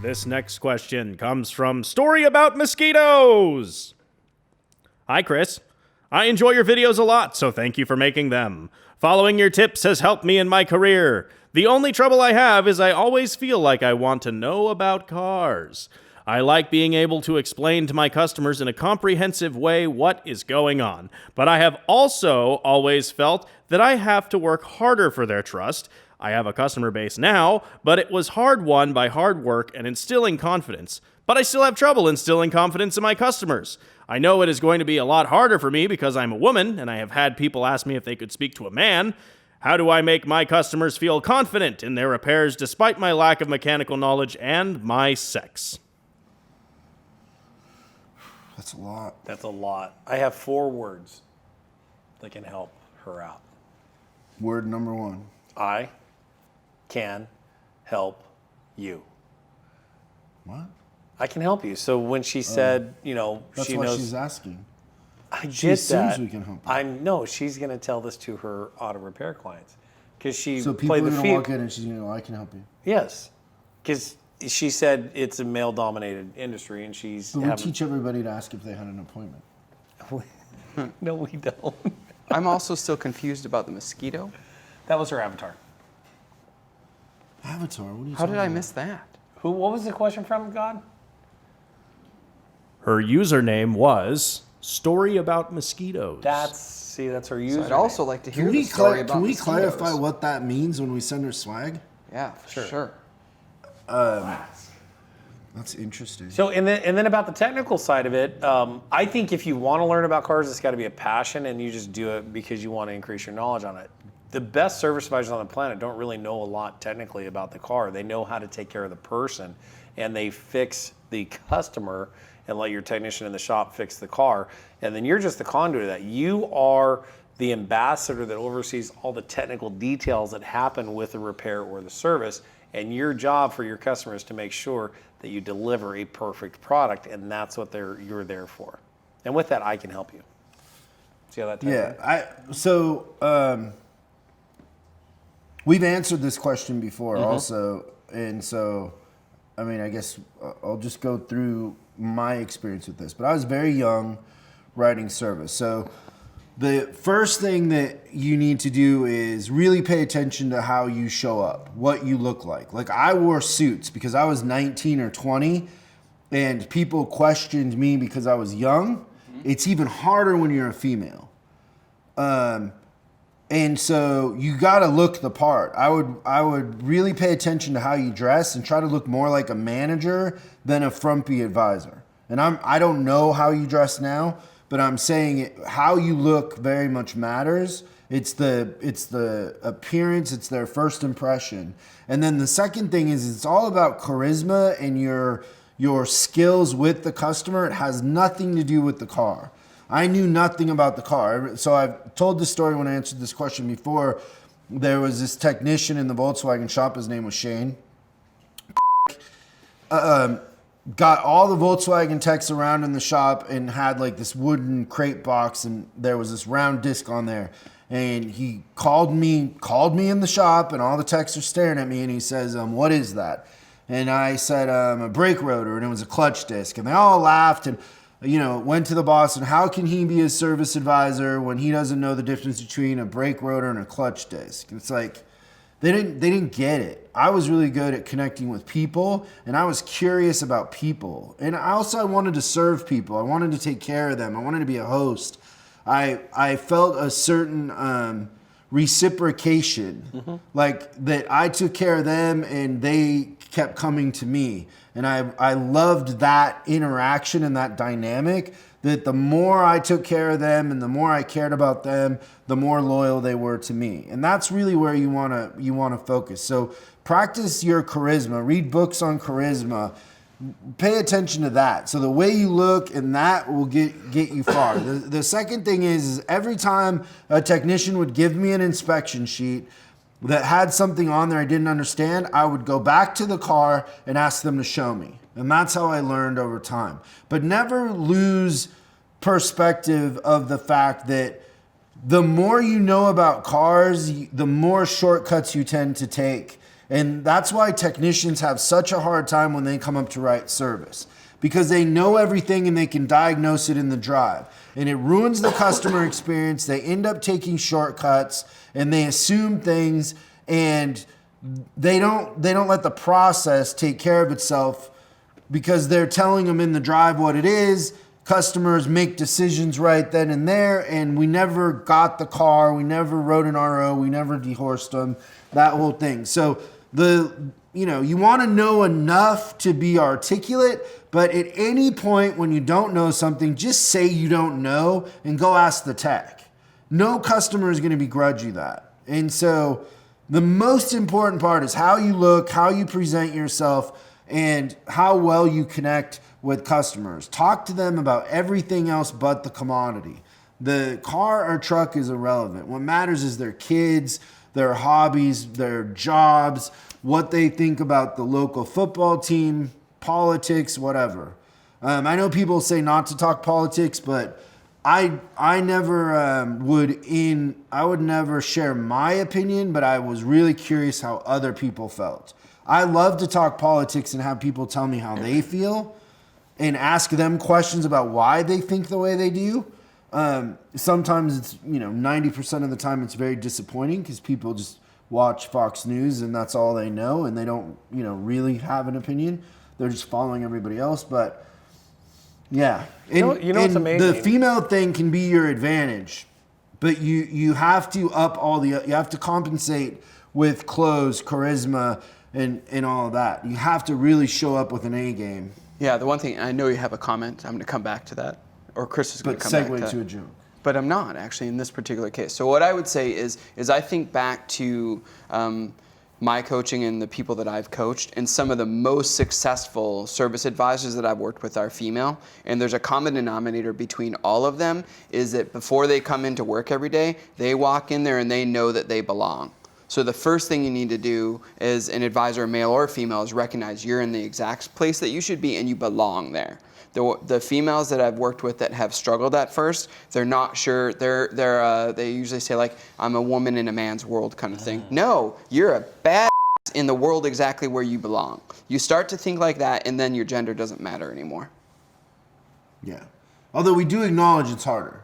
This next question comes from Story About Mosquitoes. Hi, Chris. I enjoy your videos a lot, so thank you for making them. Following your tips has helped me in my career. The only trouble I have is I always feel like I want to know about cars. I like being able to explain to my customers in a comprehensive way what is going on, but I have also always felt that I have to work harder for their trust. I have a customer base now, but it was hard won by hard work and instilling confidence. But I still have trouble instilling confidence in my customers. I know it is going to be a lot harder for me because I'm a woman, and I have had people ask me if they could speak to a man. How do I make my customers feel confident in their repairs despite my lack of mechanical knowledge and my sex? That's a lot. That's a lot. I have 4 words that can help her out. Word number 1. I can help you. What? I can help you. So when she said, That's she why knows. she's asking. I She get assumes that. we can help you. No, she's going to tell this to her auto repair clients because she So people are played the going to field. walk in and she's going to go, I can help you. Yes, because she said it's a male-dominated industry, and she's. But we teach everybody to ask if they had an appointment. No, we don't. I'm also still confused about the mosquito. That was her avatar. Avatar, what are you How talking did I about? miss that? What was the question from God? Her username was Story About Mosquitoes. That's her user. So I'd also like to hear Can the we, story about can we mosquitoes. clarify what that means when we send her swag? Yeah, for sure. That's interesting. So, and then about the technical side of it, I think if you want to learn about cars, it's got to be a passion, and you just do it because you want to increase your knowledge on it. The best service advisors on the planet don't really know a lot technically about the car. They know how to take care of the person, and they fix the customer and let your technician in the shop fix the car. And then you're just the conduit of that. You are the ambassador that oversees all the technical details that happen with the repair or the service. And your job for your customer is to make sure that you deliver a perfect product, and that's what you're there for. And with that, I can help you. See how that ties in? We've answered this question before also, and so, I mean, I guess I'll just go through my experience with this. But I was very young writing service. So the first thing that you need to do is really pay attention to how you show up, what you look like. Like, I wore suits because I was 19 or 20, and people questioned me because I was young. It's even harder when you're a female. And so you got to look the part. I would really pay attention to how you dress and try to look more like a manager than a frumpy advisor. And I don't know how you dress now, but I'm saying how you look very much matters. It's the appearance, it's their first impression. And then the second thing is it's all about charisma and your skills with the customer. It has nothing to do with the car. I knew nothing about the car. So I've told this story when I answered this question before. There was this technician in the Volkswagen shop. His name was Shane. Got all the Volkswagen techs around in the shop and had like this wooden crate box, and there was this round disc on there. And he called me in the shop, and all the techs are staring at me, and he says, what is that? And I said, a brake rotor, and it was a clutch disc. And they all laughed and went to the boss, and how can he be a service advisor when he doesn't know the difference between a brake rotor and a clutch disc? It's like, they didn't get it. I was really good at connecting with people, and I was curious about people. And I wanted to serve people. I wanted to take care of them. I wanted to be a host. I felt a certain reciprocation, like that I took care of them and they kept coming to me. And I loved that interaction and that dynamic, that the more I took care of them and the more I cared about them, the more loyal they were to me. And that's really where you want to focus. So practice your charisma, read books on charisma, pay attention to that. So the way you look, and that will get you far. The second thing is every time a technician would give me an inspection sheet that had something on there I didn't understand, I would go back to the car and ask them to show me. And that's how I learned over time. But never lose perspective of the fact that the more you know about cars, the more shortcuts you tend to take. And that's why technicians have such a hard time when they come up to write service, because they know everything and they can diagnose it in the drive. And it ruins the customer experience. They end up taking shortcuts and they assume things, and they don't let the process take care of itself, because they're telling them in the drive what it is. Customers make decisions right then and there, and we never got the car, we never wrote an RO, we never dehorsed them, that whole thing. So you want to know enough to be articulate, but at any point when you don't know something, just say you don't know and go ask the tech. No customer is going to begrudge you that. And so the most important part is how you look, how you present yourself, and how well you connect with customers. Talk to them about everything else but the commodity. The car or truck is irrelevant. What matters is their kids, their hobbies, their jobs, what they think about the local football team, politics, whatever. I know people say not to talk politics, but I never would never share my opinion, but I was really curious how other people felt. I love to talk politics and have people tell me how they feel and ask them questions about why they think the way they do. Sometimes it's, 90% of the time it's very disappointing because people just watch Fox News and that's all they know, and they don't, really have an opinion. They're just following everybody else. But yeah, what's amazing? The female thing can be your advantage, but you have to you have to compensate with clothes, charisma, and all of that. You have to really show up with an A game. Yeah, the one thing, I know you have a comment. I'm going to come back to that. Or Chris is going to come back to that. But segue to a joke. But I'm not, actually, in this particular case. So what I would say is I think back to my coaching and the people that I've coached, and some of the most successful service advisors that I've worked with are female. And there's a common denominator between all of them, is that before they come into work every day, they walk in there and they know that they belong. So the first thing you need to do as an advisor, male or female, is recognize you're in the exact place that you should be and you belong there. The females that I've worked with that have struggled at first, they're not sure. They usually say, like, I'm a woman in a man's world kind of thing. No, you're a bad in the world exactly where you belong. You start to think like that, and then your gender doesn't matter anymore. Yeah. Although we do acknowledge it's harder.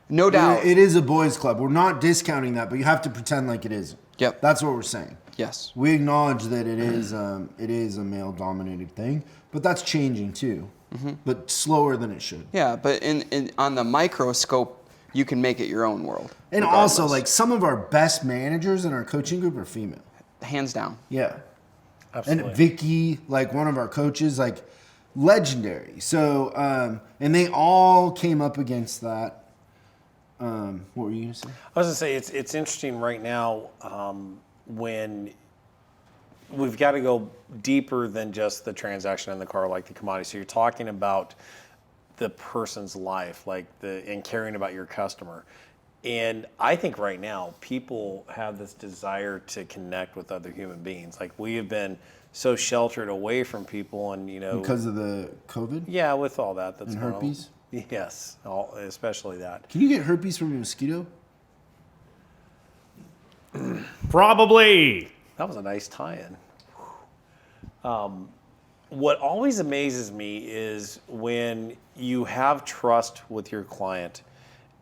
No doubt. It is a boys' club. We're not discounting that, but you have to pretend like it isn't. Yep. That's what we're saying. Yes. We acknowledge that it is a male-dominated thing, but that's changing too. Mm-hmm. But slower than it should. Yeah, but on the microscope, you can make it your own world. And regardless. also, like, some of our best managers in our coaching group are female. Hands down. Yeah. Absolutely. And Vicky, like, one of our coaches, like, legendary. So, and they all came up against that. What were you going to say? I was going to say, it's interesting right now when we've got to go deeper than just the transaction in the car, like the commodity. So you're talking about the person's life, and caring about your customer. And I think right now people have this desire to connect with other human beings. Like, we have been so sheltered away from people, and Because of the COVID? Yeah, with all that's and going herpes? on. Yes, especially that. Can you get herpes from a mosquito? Probably. That was a nice tie-in. What always amazes me is when you have trust with your client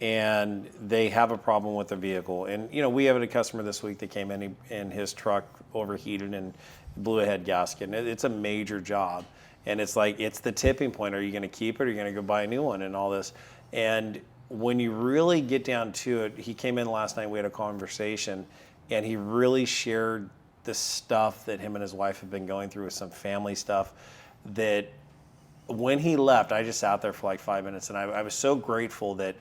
and they have a problem with the vehicle. And, we have a customer this week that came in and his truck overheated and blew a head gasket. And it's a major job. And it's like, it's the tipping point. Are you going to keep it, or are you going to go buy a new one and all this? And when you really get down to it, he came in last night, we had a conversation, and he really shared the stuff that him and his wife have been going through with some family stuff, that when he left, I just sat there for like 5 minutes, and I was so grateful that,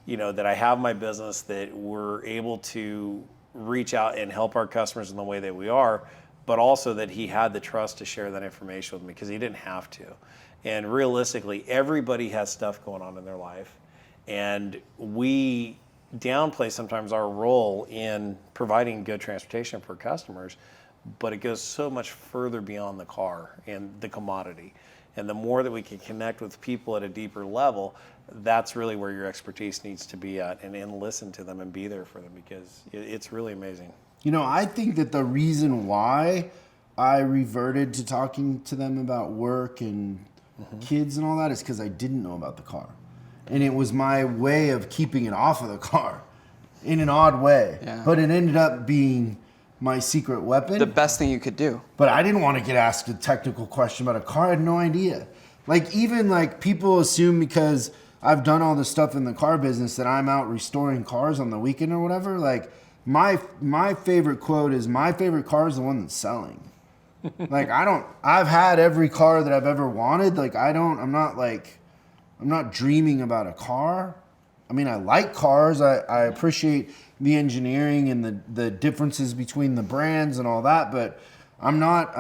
that I have my business, that we're able to reach out and help our customers in the way that we are, but also that he had the trust to share that information with me, because he didn't have to. And realistically, everybody has stuff going on in their life, and we downplay sometimes our role in providing good transportation for customers, but it goes so much further beyond the car and the commodity. And the more that we can connect with people at a deeper level, that's really where your expertise needs to be at, and listen to them and be there for them, because it's really amazing. You know, I think that the reason why I reverted to talking to them about work and kids and all that is because I didn't know about the car. And it was my way of keeping it off of the car in an odd way. Yeah. But it ended up being my secret weapon. The best thing you could do. But I didn't want to get asked a technical question about a car. I had no idea. Like, even like people assume because I've done all this stuff in the car business that I'm out restoring cars on the weekend or whatever. Like, my favorite quote is, my favorite car is the one that's selling. Like, I've had every car that I've ever wanted. Like, I'm not dreaming about a car. I mean, I like cars. I appreciate the engineering and the differences between the brands and all that, but I'm not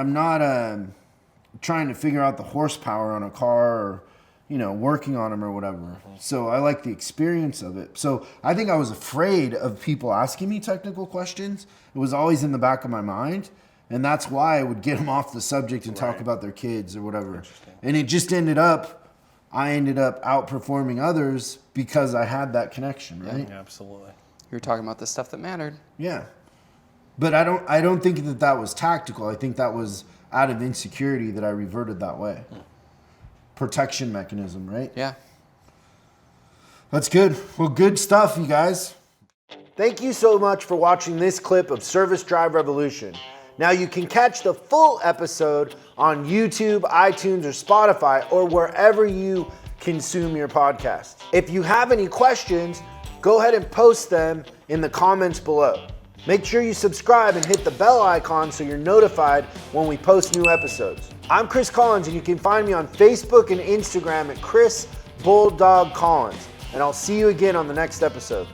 trying to figure out the horsepower on a car or, you know, working on them or whatever. So I like the experience of it. So I think I was afraid of people asking me technical questions. It was always in the back of my mind. And that's why I would get them off the subject and talk about their kids or whatever. And it just I ended up outperforming others because I had that connection, right? Yeah, absolutely. You were talking about the stuff that mattered. Yeah. But I don't think that was tactical. I think that was out of insecurity that I reverted that way. Protection mechanism, right? Yeah. That's good. Well, good stuff, you guys. Thank you so much for watching this clip of Service Drive Revolution. Now you can catch the full episode on YouTube, iTunes, or Spotify, or wherever you consume your podcasts. If you have any questions, go ahead and post them in the comments below. Make sure you subscribe and hit the bell icon so you're notified when we post new episodes. I'm Chris Collins, and you can find me on Facebook and Instagram at Chris Bulldog Collins. And I'll see you again on the next episode.